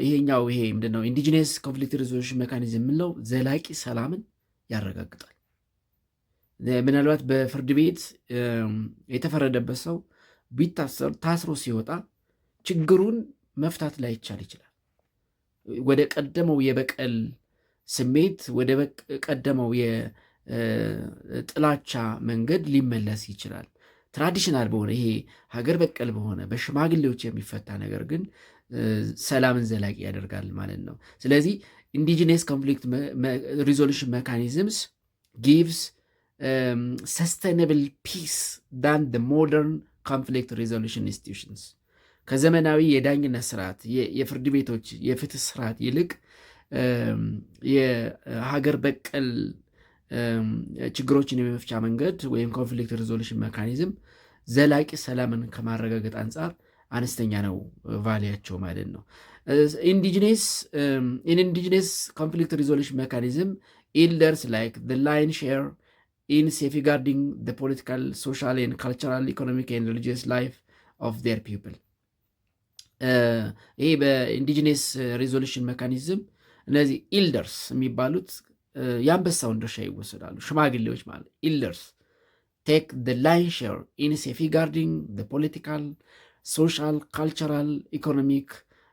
ይሄኛው ምንድነው ኢንዲጂነስ ኮንፍሊክት ሪዞሉሽን ሜካኒዝም የምንለው ዘላቂ ሰላምን ያረጋግጣል። ምናልባት በፍርድ ቤት የተፈረደበት ሰው ታስሮ ሲወጣ ችግሩን መፍታት ላይቻል ይችላል። ወደ ቀደመው የበቀል ስሜት፣ ወደ ቀደመው የጥላቻ መንገድ ሊመለስ ይችላል። ትራዲሽናል በሆነ ይሄ ሀገር በቀል በሆነ በሽማግሌዎች የሚፈታ ነገር ግን ሰላምን ዘላቂ ያደርጋል ማለት ነው። ስለዚህ ኢንዲጂነስ ኮንፍሊክት ሪዞሉሽን ሜካኒዝምስ ጊቭስ ሰስቴናብል ፒስ ዳን ሞደርን ኮንፍሊክት ሪዞሉሽን ኢንስቲትዩሽንስ ከዘመናዊ የዳኝነት ስርዓት የፍርድ ቤቶች የፍትህ ስርዓት ይልቅ የሀገር በቀል ችግሮችን የመፍቻ መንገድ ወይም ኮንፍሊክት ሪዞሉሽን ሜካኒዝም ዘላቂ ሰላምን ከማረጋገጥ አንጻር አነስተኛ ነው ቫሊያቸው ማለት ነው። ኢንዲጂነስ ኮንፍሊክት ሪዞሉሽን ሜካኒዝም ኢልደርስ ላይክ ላይን ሼር ኢን ሴፍጋርዲንግ ፖለቲካል ሶሻል ኤንድ ካልቸራል ኢኮኖሚክ ኤንድ ሪሊጂየስ ላይፍ ኦፍ ዜር ፒፕል። ይሄ በኢንዲጂነስ ሪዞሉሽን ሜካኒዝም እነዚህ ኢልደርስ የሚባሉት የአንበሳውን ድርሻ ይወሰዳሉ። ሽማግሌዎች ማለት ኢልደርስ ቴክ ላይን ሼር ኢን ሴፍጋርዲንግ ፖለቲካል ሶሻል ካልቸራል ኢኮኖሚክ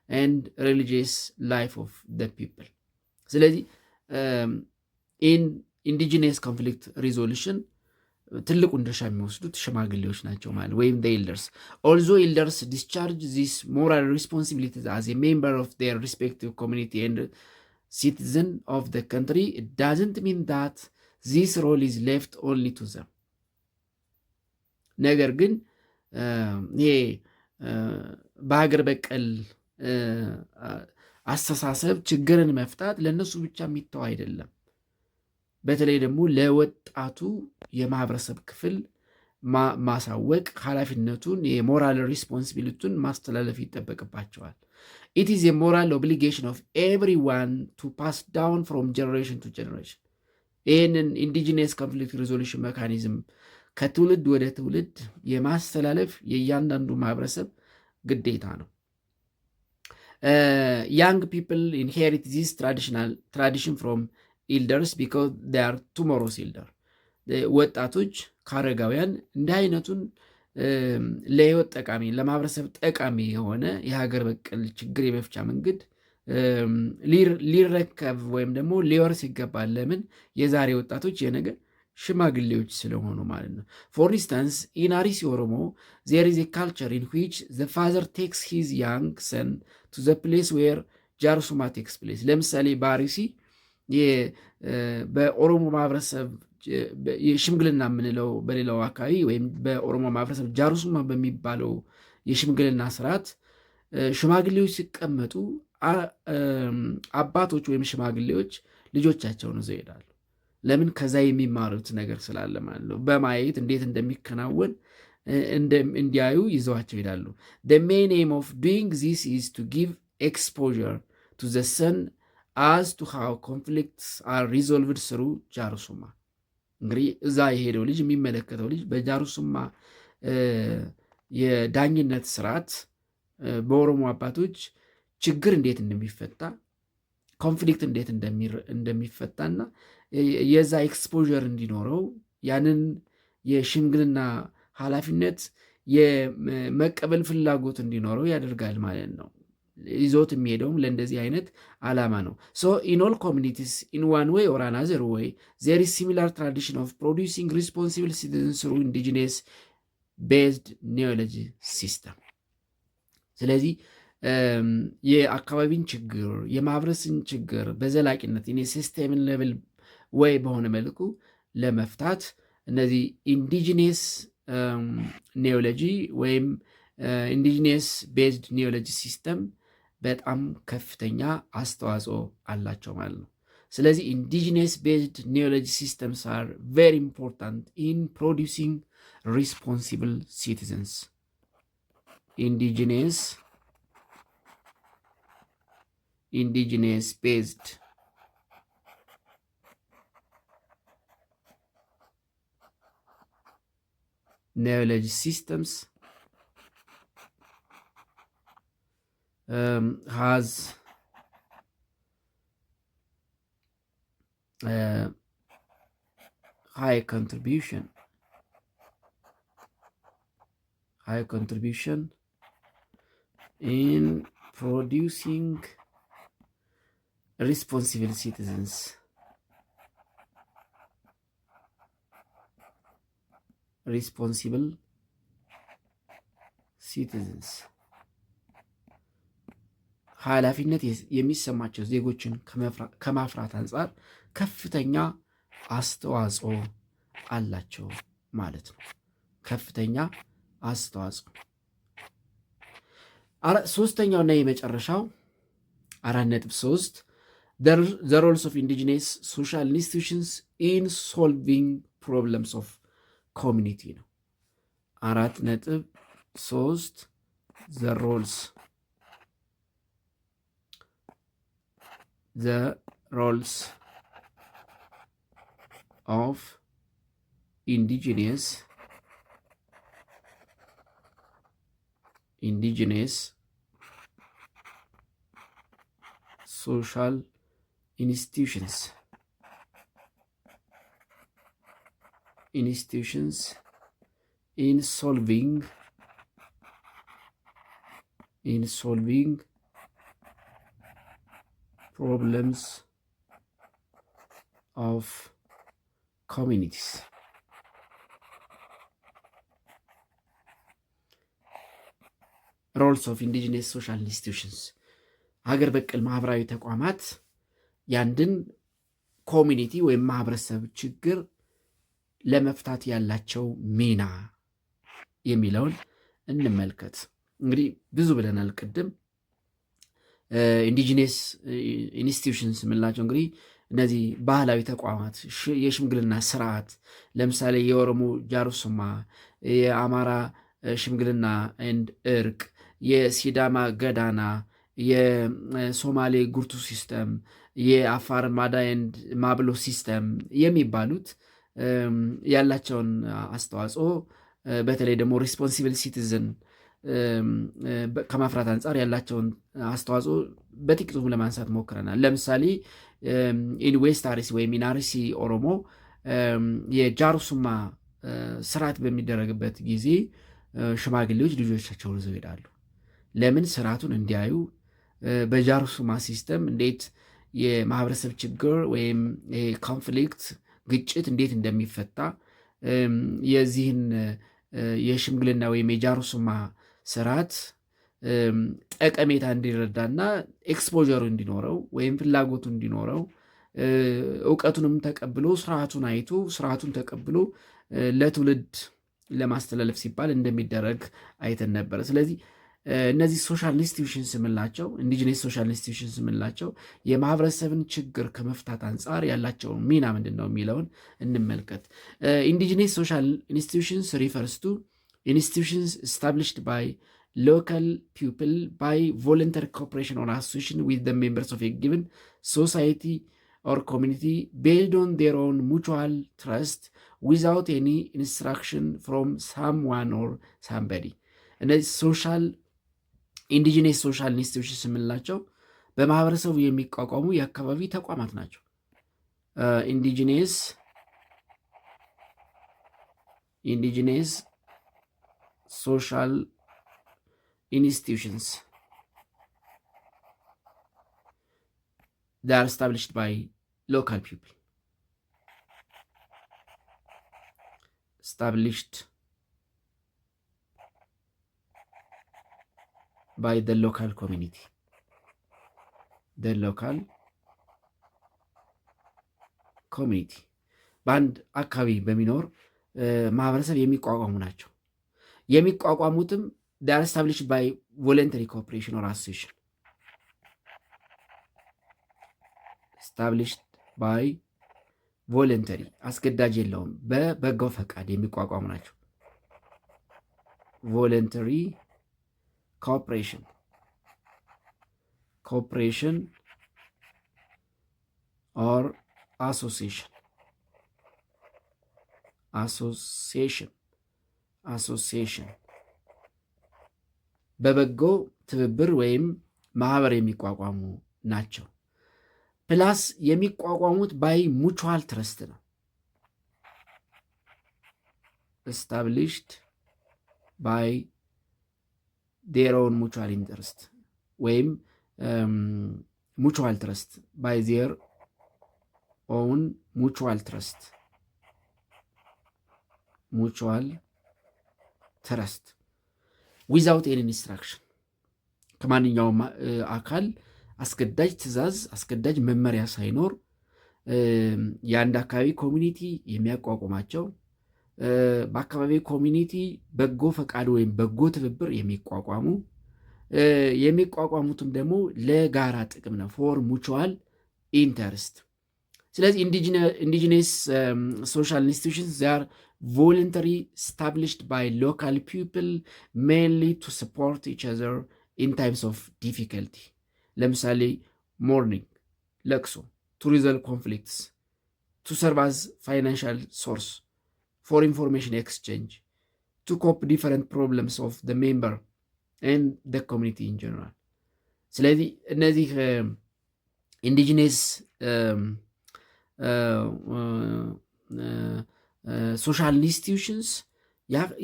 ኤንድ ሪሊጂየስ ላይፍ ኦፍ ፒፕል። ስለዚህ ኢንዲጂነስ ኮንፍሊክት ሪዞሉሽን ትልቁን ድርሻ የሚወስዱት ሽማግሌዎች ናቸው ማለት ወይም ኤልደርስ። ኦልዞ ኤልደርስ ዲስቻርጅ ዚስ ሞራል ሪስፖንሲቢሊቲስ አዝ ኤ ሜምበር ኦፍ ዜር ሪስፔክቲቭ ኮሚኒቲ ኤንድ ሲቲዝን ኦፍ ዘ ካንትሪ ኢት ዳዝንት ሚን ዳት ዚስ ሮል ኢዝ ሌፍት ኦንሊ ቱ ዘም። ነገር ግን ይሄ በሀገር በቀል አስተሳሰብ ችግርን መፍታት ለእነሱ ብቻ የሚተው አይደለም። በተለይ ደግሞ ለወጣቱ የማህበረሰብ ክፍል ማሳወቅ ኃላፊነቱን የሞራል ሪስፖንሲቢሊቲውን ማስተላለፍ ይጠበቅባቸዋል። ኢት ኢዝ የሞራል ኦብሊጌሽን ኦፍ ኤቭሪዋን ቱ ፓስ ዳውን ፍሮም ጀኔሬሽን ቱ ጀኔሬሽን። ይህንን ኢንዲጂነስ ኮንፍሊክት ሪዞሉሽን ሜካኒዝም ከትውልድ ወደ ትውልድ የማስተላለፍ የእያንዳንዱ ማህበረሰብ ግዴታ ነው። ያንግ ፒፕል ኢንሄሪት ዚስ ትራዲሽን ፍሮም ኢልደርስ ቢኮዝ ዴይ አር ቱሞሮስ ኢልደር። ወጣቶች ከአረጋውያን እንዲህ አይነቱን ለህይወት ጠቃሚ ለማህበረሰብ ጠቃሚ የሆነ የሀገር በቀል ችግር የመፍቻ መንገድ ሊረከብ ወይም ደግሞ ሊወርስ ይገባል። ለምን? የዛሬ ወጣቶች የነገ ሽማግሌዎች ስለሆኑ ማለት ነው። ፎር ኢንስታንስ ኢን አርሲ ኦሮሞ ዜር ኢዝ ኤ ካልቸር ኢን ዊች ዘ ፋዘር ቴክስ ሂዝ ያንግ ሰን ቱ ዘ ፕሌስ ዌር ጃርሱማ ቴክስ ፕሌስ። ለምሳሌ በአርሲ በኦሮሞ ማህበረሰብ የሽምግልና የምንለው በሌላው አካባቢ ወይም በኦሮሞ ማህበረሰብ ጃርሱማ በሚባለው የሽምግልና ስርዓት ሽማግሌዎች ሲቀመጡ አባቶች ወይም ሽማግሌዎች ልጆቻቸውን ይዘው ይሄዳሉ። ለምን? ከዛ የሚማሩት ነገር ስላለ ማለት ነው። በማየት እንዴት እንደሚከናወን እንዲያዩ ይዘዋቸው ይሄዳሉ። the main aim of doing this is to give exposure to the son as to how conflicts are resolved through ጃርሱማ። እንግዲህ እዛ የሄደው ልጅ የሚመለከተው ልጅ በጃርሱማ የዳኝነት ስርዓት በኦሮሞ አባቶች ችግር እንዴት እንደሚፈታ ኮንፍሊክት እንዴት እንደሚፈታና የዛ ኤክስፖዠር እንዲኖረው ያንን የሽምግልና ኃላፊነት የመቀበል ፍላጎት እንዲኖረው ያደርጋል ማለት ነው። ይዞት የሚሄደውም ለእንደዚህ አይነት ዓላማ ነው። ሶ ኢን ኦል ኮሚኒቲስ ኢን ዋን ዌይ ኦር አናዘር ዌይ ዜር ኢዝ ሲሚላር ትራዲሽን ኦፍ ፕሮዲውሲንግ ሪስፖንሲብል ሲቲዝንስ ትሩ ኢንዲጂነስ ቤዝድ ኒዮሎጂ ሲስተም። ስለዚህ የአካባቢን ችግር የማህበረሰብን ችግር በዘላቂነት ሲስቴምን ሌቭል ወይ በሆነ መልኩ ለመፍታት እነዚህ ኢንዲጂነስ ኒዮሎጂ ወይም ኢንዲጂነስ ቤዝድ ኒዮሎጂ ሲስተም በጣም ከፍተኛ አስተዋጽኦ አላቸው ማለት ነው። ስለዚህ ኢንዲጂነስ ቤዝድ ኒዮሎጂ ሲስተምስ አር ቬሪ ኢምፖርታንት ኢን ፕሮዲውሲንግ ሪስፖንሲብል ሲቲዘንስ። ኢንዲጂነስ indigenous based knowledge systems has high contribution in producing responsible citizens. ኃላፊነት የሚሰማቸው ዜጎችን ከማፍራት አንጻር ከፍተኛ አስተዋጽኦ አላቸው ማለት ነው። ከፍተኛ አስተዋጽኦ። ሶስተኛውና የመጨረሻው 4.3 the roles of indigenous social institutions in solving problems of community ነው። 4.3 the roles of indigenous social institutions in solving problems of communities. roles of indigenous social institutions ሀገር በቀል ማህበራዊ ተቋማት ያንድን ኮሚኒቲ ወይም ማህበረሰብ ችግር ለመፍታት ያላቸው ሚና የሚለውን እንመልከት። እንግዲህ ብዙ ብለናል ቅድም። ኢንዲጂነስ ኢንስቲትዩሽንስ የምንላቸው እንግዲህ እነዚህ ባህላዊ ተቋማት፣ የሽምግልና ስርዓት፣ ለምሳሌ የኦሮሞ ጃሩሱማ፣ የአማራ ሽምግልና ኤንድ እርቅ፣ የሲዳማ ገዳና፣ የሶማሌ ጉርቱ ሲስተም፣ የአፋር ማዳ ኤንድ ማብሎ ሲስተም የሚባሉት ያላቸውን አስተዋጽኦ በተለይ ደግሞ ሪስፖንሲብል ሲቲዝን ከማፍራት አንጻር ያላቸውን አስተዋጽኦ በጥቂቱ ለማንሳት ሞክረናል። ለምሳሌ ኢን ዌስት አርሲ ወይም ኢን አርሲ ኦሮሞ የጃሩሱማ ስርዓት በሚደረግበት ጊዜ ሽማግሌዎች ልጆቻቸውን ይዘው ይሄዳሉ። ለምን? ስርዓቱን እንዲያዩ፣ በጃሩሱማ ሲስተም እንዴት የማህበረሰብ ችግር ወይም ኮንፍሊክት ግጭት እንዴት እንደሚፈታ የዚህን የሽምግልና ወይም የጃሩሱማ ስርዓት ጠቀሜታ እንዲረዳና ኤክስፖዠሩ እንዲኖረው ወይም ፍላጎቱ እንዲኖረው እውቀቱንም ተቀብሎ ስርዓቱን አይቶ ስርዓቱን ተቀብሎ ለትውልድ ለማስተላለፍ ሲባል እንደሚደረግ አይተን ነበረ። ስለዚህ እነዚህ ሶሻል ኢንስቲትዩሽንስ የምንላቸው ኢንዲጂነስ ሶሻል ኢንስቲትዩሽንስ የምንላቸው የማህበረሰብን ችግር ከመፍታት አንጻር ያላቸውን ሚና ምንድን ነው የሚለውን እንመልከት። ኢንዲጂነስ ሶሻል ኢንስቲትዩሽንስ ሪፈርስ ቱ ኢንስቲትዩሽንስ established by local people by voluntary cooperation or association with the members of a given society or community based on their own mutual trust without any instruction from someone or somebody። እነዚህ ሶሻል ኢንዲጂነስ ሶሻል ኢንስቲትዩሽንስ የምንላቸው በማህበረሰቡ የሚቋቋሙ የአካባቢ ተቋማት ናቸው። ኢንዲጂነስ social institutions that are established by local people, established by the local community, በአንድ አካባቢ በሚኖር ማህበረሰብ የሚቋቋሙ ናቸው። የሚቋቋሙትም they are established by voluntary cooperation or association, established by voluntary አስገዳጅ የለውም፣ በበጎ ፈቃድ የሚቋቋሙ ናቸው። voluntary cooperation ኦር አሶሲዬሽን በበጎ ትብብር ወይም ማህበር የሚቋቋሙ ናቸው። ፕላስ የሚቋቋሙት ባይ ሙቹዋል ትረስት ነው። established by their own mutual interest ወይም mutual trust by their own mutual trust without any instruction ከማንኛውም አካል አስገዳጅ ትዕዛዝ አስገዳጅ መመሪያ ሳይኖር የአንድ አካባቢ ኮሚኒቲ የሚያቋቁማቸው በአካባቢ ኮሚኒቲ በጎ ፈቃድ ወይም በጎ ትብብር የሚቋቋሙትም ደግሞ ለጋራ ጥቅም ነው፣ ፎር ሙቹዋል ኢንተርስት። ስለዚህ ኢንዲጂነስ ሶሻል ኢንስቲቱሽንስ ዛር ቮለንተሪ ስታብሊሽድ ባይ ሎካል ፒፕል ሜንሊ ቱ ሰፖርት ኢች አዘር ኢን ታይምስ ኦፍ ዲፊከልቲ። ለምሳሌ ሞርኒንግ ለቅሶ፣ ቱ ሪዞልቭ ኮንፍሊክትስ፣ ቱ ሰርቭ አዝ ፋይናንሻል ሶርስ ፎር ኢንፎርሜሽን ኤክስቼንጅ፣ ቱ ኮፕ ዲፈረንት ፕሮብለምስ ኦፍ ዘ ሜምበር ኤንድ ዘ ኮሚኒቲ ኢን ጀነራል። ስለዚህ እነዚህ ኢንዲጂነስ ሶሻል ኢንስቲትዩሽንስ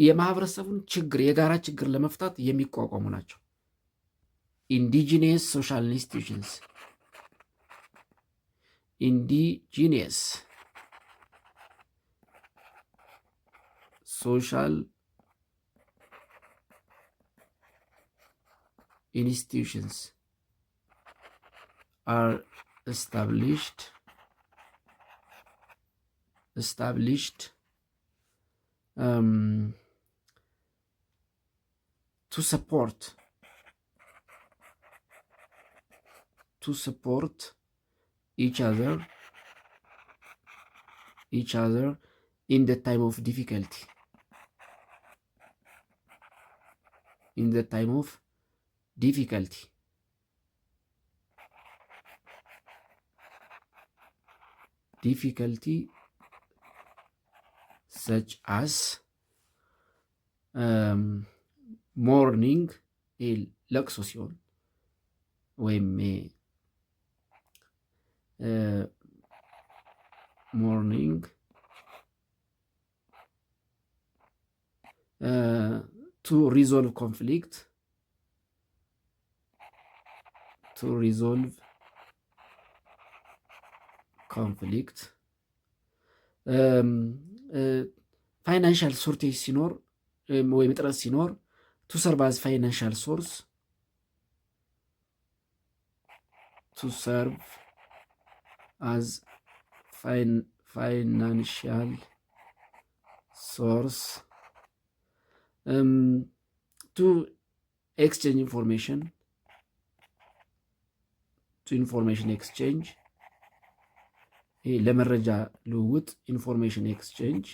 የማህበረሰቡን ችግር የጋራ ችግር ለመፍታት የሚቋቋሙ ናቸው። ኢንዲጂነስ ሶሻል ኢንስቲትዩሽንስ ኢንዲጂነስ social institutions are established to support each other in the time of difficulty. In the time of difficulty. Such as mourning ለቅሶ ሲሆን ወይም mourning to resolve conflict, ፋይናንሻል ሶርቴጅ ሲኖር ወይም እጥረት ሲኖር ቱ ሰርቭ አዝ ፋይናንሻል ሶርስ financial source to exchange information, exchange ለመረጃ ልውውጥ information exchange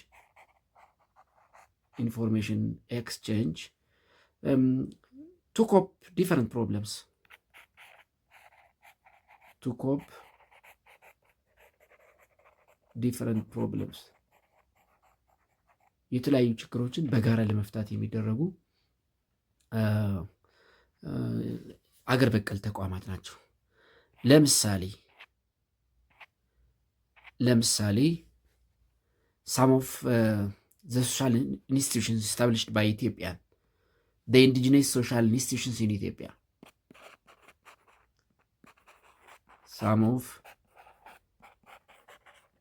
to cope different problems, የተለያዩ ችግሮችን በጋራ ለመፍታት የሚደረጉ አገር በቀል ተቋማት ናቸው። ለምሳሌ some of the social institutions established by Ethiopia, the indigenous social institutions in Ethiopia. Some of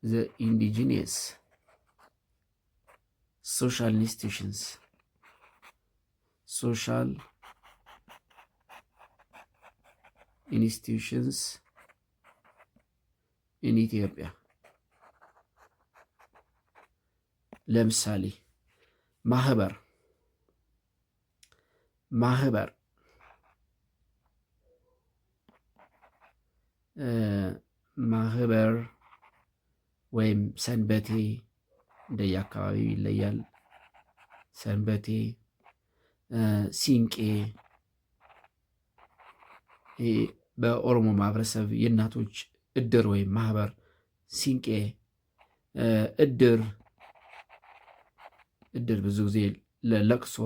the indigenous social institutions in Ethiopia. ለምሳሌ ማህበር ወይም ሰንበቴ እንደየአካባቢው ይለያል። ሰንበቴ፣ ሲንቄ በኦሮሞ ማህበረሰብ የእናቶች እድር ወይም ማህበር ሲንቄ፣ እድር ብዙ ጊዜ ለለቅሶ፣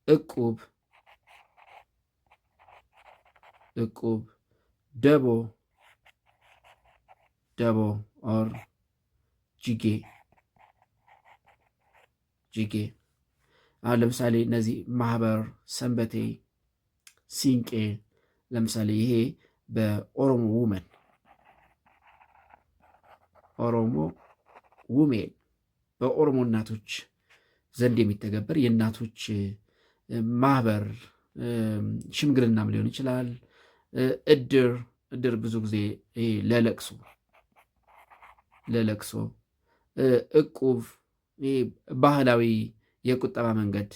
እቁብ፣ ደቦ ኦር ጅጌ። አሁን ለምሳሌ እነዚህ ማህበር፣ ሰንበቴ፣ ሲንቄ ለምሳሌ ይሄ በኦሮሞ ውሜን በኦሮሞ እናቶች ዘንድ የሚተገበር የእናቶች ማህበር ሽምግልናም ሊሆን ይችላል። እድር ብዙ ጊዜ ለለቅሶ፣ እቁብ ባህላዊ የቁጠባ መንገድ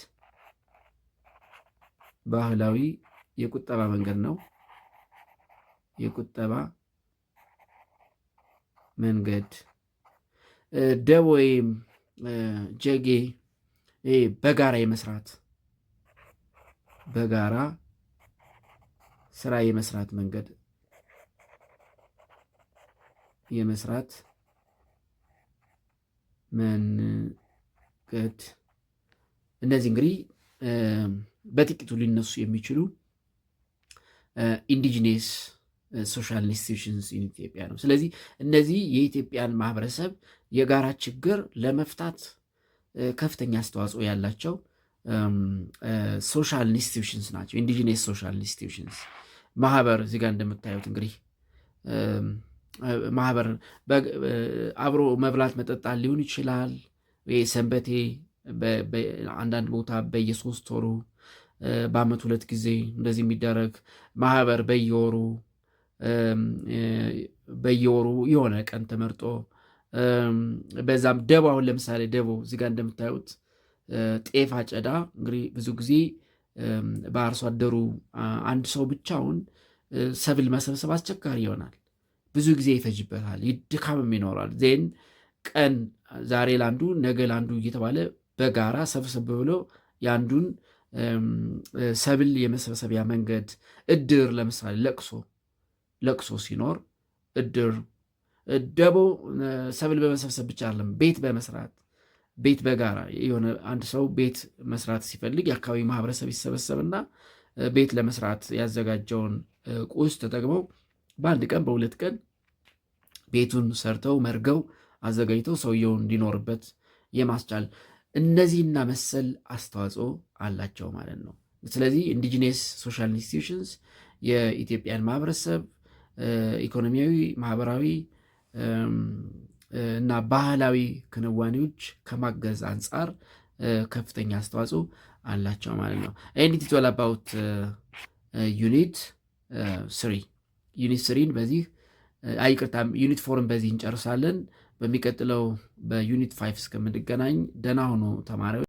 ነው። ደቦ ወይም ጀጌ በጋራ ስራ የመስራት መንገድ እነዚህ እንግዲህ በጥቂቱ ሊነሱ የሚችሉ ኢንዲጂነስ ሶሻል ኢንስቲትዩሽንስ ኢን ኢትዮጵያ ነው። ስለዚህ እነዚህ የኢትዮጵያን ማህበረሰብ የጋራ ችግር ለመፍታት ከፍተኛ አስተዋጽኦ ያላቸው ሶሻል ኢንስቲትዩሽንስ ናቸው። ኢንዲጂነስ ሶሻል ኢንስቲትዩሽንስ ማህበር እዚህ ጋር እንደምታዩት እንግዲህ ማህበር አብሮ መብላት መጠጣት ሊሆን ይችላል። ሰንበቴ አንዳንድ ቦታ በየ3 ወሩ በአመት 2 ጊዜ እንደዚህ የሚደረግ ማህበር በየወሩ የሆነ ቀን ተመርጦ በዛም ደቦ አሁን ለምሳሌ ደቦ እዚህ ጋር እንደምታዩት ጤፍ አጨዳ እንግዲህ ብዙ ጊዜ በአርሶ አደሩ አንድ ሰው ብቻውን ሰብል መሰብሰብ አስቸጋሪ ይሆናል። ብዙ ጊዜ ይፈጅበታል፣ ድካምም ይኖራል። ዜን ቀን ዛሬ ላንዱ ነገ ላንዱ እየተባለ በጋራ ሰብሰብ ብሎ የአንዱን ሰብል የመሰብሰቢያ መንገድ። እድር ለምሳሌ ለቅሶ ሲኖር እድር። ደቦ ሰብል በመሰብሰብ ብቻ አይደለም፣ ቤት በጋራ የሆነ አንድ ሰው ቤት መስራት ሲፈልግ የአካባቢ ማህበረሰብ ይሰበሰብና ቤት ለመስራት ያዘጋጀውን ቁስ ተጠቅመው በአንድ ቀን በ2 ቀን ቤቱን ሰርተው መርገው አዘጋጅተው ሰውየው እንዲኖርበት የማስቻል እነዚህና መሰል አስተዋጽኦ አላቸው ማለት ነው። ስለዚህ ኢንዲጂነስ ሶሻል ኢንስቲትዩሽንስ የኢትዮጵያን ማህበረሰብ ኢኮኖሚያዊ፣ ማህበራዊ እና ባህላዊ ክንዋኔዎች ከማገዝ አንጻር ከፍተኛ አስተዋጽኦ አላቸው ማለት ነው። ኤንድ ኢት ኢዝ ኦል አባውት ዩኒት 3ን በዚህ ዩኒት 4ን በዚህ እንጨርሳለን። በሚቀጥለው በዩኒት 5 እስከምንገናኝ ደህና ሆኖ ተማሪዎች።